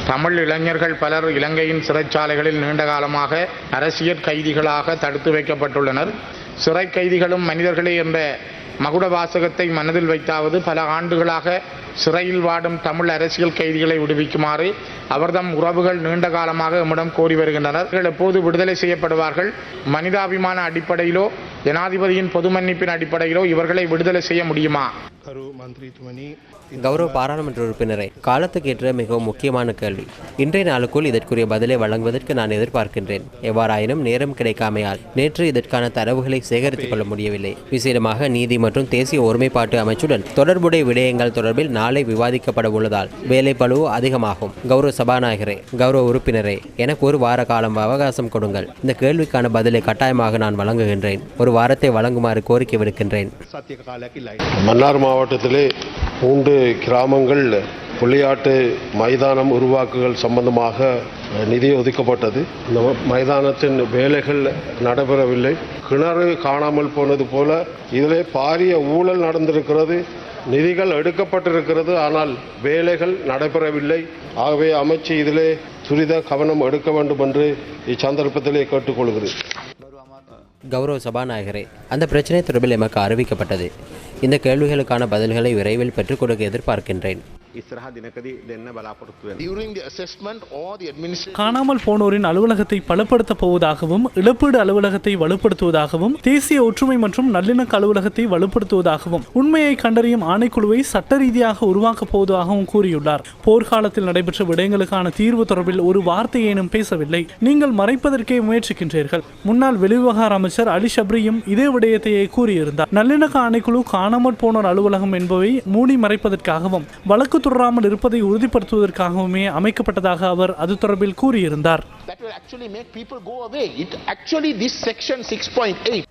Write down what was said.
தமிழ் இளைஞர்கள் பலர் இலங்கையின் சிறைச்சாலைகளில் நீண்ட காலமாக அரசியல் கைதிகளாக தடுத்து வைக்கப்பட்டுள்ளனர். சிறை கைதிகளும் மனிதர்களே என்ற மகுட வாசகத்தை மனதில் வைத்தாவது பல ஆண்டுகளாக சிறையில் வாடும் தமிழ் அரசியல் கைதிகளை விடுவிக்குமாறு அவர்தம் உறவுகள் நீண்ட காலமாக நம்மிடம் கோரி வருகின்றனர். எப்போது விடுதலை செய்யப்படுவார்கள்? மனிதாபிமான அடிப்படையிலோ ஜனாதிபதியின் பொது மன்னிப்பின் அடிப்படையிலோ இவர்களை விடுதலை செய்ய முடியுமா? கௌரவ பாராளுமன்ற உறுப்பினரை காலத்துக்கேற்ற மிகவும் முக்கியமான கேள்வி. இன்றைய நாளுக்குள் இதற்குரிய பதிலை வழங்குவதற்கு நான் எதிர்பார்க்கின்றேன். எவ்வாறாயினும் நேரம் கிடைக்காமையால் நேற்று இதற்கான தரவுகளை சேகரித்துக் கொள்ள முடியவில்லை. விசேடமாக நீதி மற்றும் தேசிய ஒருமைப்பாட்டு அமைச்சுடன் தொடர்புடைய விடயங்கள் தொடர்பில் நாளை விவாதிக்கப்பட உள்ளதால் வேலைப்பளு அதிகமாகும். கௌரவ சபாநாயகரே, கௌரவ உறுப்பினரே, எனக்கு ஒரு வார காலம் அவகாசம் கொடுங்கள். இந்த கேள்விக்கான பதிலை கட்டாயமாக நான் வழங்குகின்றேன். ஒரு வாரத்தை வழங்குமாறு கோரிக்கை விடுக்கின்றேன். மன்னார் மாவட்டத்திலே 3 கிராமங்கள் விளையாட்டு மைதானம் உருவாக்குதல் சம்பந்தமாக நிதி ஒதுக்கப்பட்டது. இந்த மைதானத்தின் வேலைகள் நடைபெறவில்லை. கிணறு காணாமல் போனது போல இதிலே பாரிய ஊழல் நடந்திருக்கிறது. நிதிகள் எடுக்கப்பட்டிருக்கிறது, ஆனால் வேலைகள் நடைபெறவில்லை. ஆகவே அமைச்சு இதிலே துரித கவனம் எடுக்க வேண்டும் என்று இச்சந்தர்ப்பத்திலே கேட்டுக்கொள்கிறேன். கௌரவ சபாநாயகரே, அந்த பிரச்சனை தொடர்பில் எமக்கு அறிவிக்கப்பட்டது. இந்த கேள்விகளுக்கான பதில்களை விரைவில் பெற்றுக் கொடுக்க எதிர்பார்க்கின்றேன். காணாமல் போனோரின் அலுவலகத்தை பலப்படுத்தப் போவதாகவும், இழப்பீடு அலுவலகத்தை வலுப்படுத்துவதாகவும், தேசிய ஒற்றுமை மற்றும் நல்லிணக்க அலுவலகத்தை வலுப்படுத்துவதாகவும், உண்மையை கண்டறியும் ஆணைக்குழுவை சட்ட ரீதியாக உருவாக்கப் போவதாகவும் கூறியுள்ளார். போர்க்காலத்தில் நடைபெற்ற விடயங்களுக்கான தீர்வு தொடர்பில் ஒரு வார்த்தையேனும் பேசவில்லை. நீங்கள் மறைப்பதற்கே முயற்சிக்கின்றீர்கள். முன்னாள் வெளிவிவகார அமைச்சர் அலி ஷப்ரியும் இதே விடயத்தையே கூறியிருந்தார். நல்லிணக்க ஆணைக்குழு காணாமல் போனோர் அலுவலகம் என்பவை மூடி மறைப்பதற்காகவும் வழக்கு தொடராமல் இருப்பதை உறுதிப்படுத்துவதற்காகவுமே அமைக்கப்பட்டதாக அவர் அது தொடர்பில் கூறியிருந்தார். That will actually make people go away. It actually, this section 6.8